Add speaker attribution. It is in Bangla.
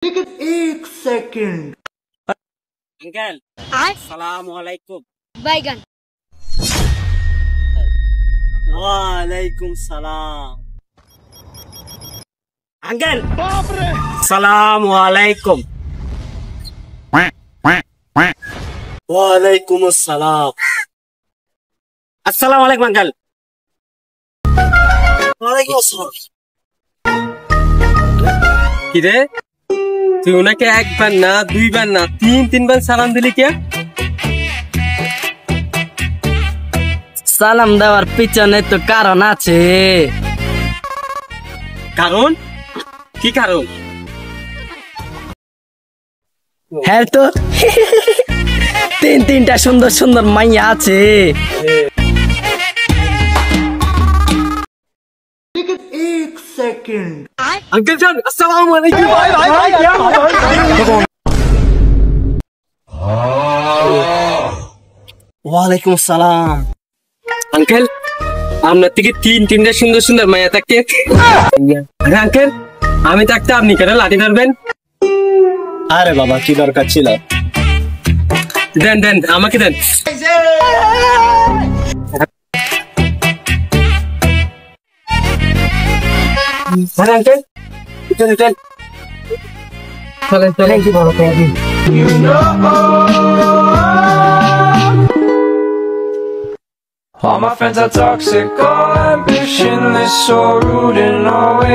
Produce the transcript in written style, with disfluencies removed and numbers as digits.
Speaker 1: लेकिन एक सेकंड
Speaker 2: अंकल अस्सलाम वालेकुम
Speaker 3: बैगन
Speaker 2: वालेकुम सलाम अंकल सलाम वालेकुम वालेकुम अस्सलाम अस्सलाम वालेकुम अंकल वालेकुम अस्सलाम किरे তুই ওনাকে একবার না দুইবার না তিনবার সালাম দিলি কে?
Speaker 4: সালাম দেওয়ার পিছনে তো কারণ আছে।
Speaker 2: কারণ কি কারণ?
Speaker 4: হ্যাঁ তো তিনটা সুন্দর সুন্দর মাইয়া আছে।
Speaker 1: लेकिन एक सेकंड
Speaker 2: अंकल जान अस्सलाम वालेकुम वालेकुम सलाम अंकल আপনার থেকে তিনটা সুন্দর সুন্দর মায়া থাকে আরে আঙ্কেল আমি থাকতে আপনি কেন লাঠি ধরবেন?
Speaker 5: আরে বাবা কি দরকার ছিল?
Speaker 2: দেন আমাকে দেন। আরে আঙ্কেল চলেন কি বড় করে
Speaker 6: All my friends are toxic, all ambitionless, so rude and always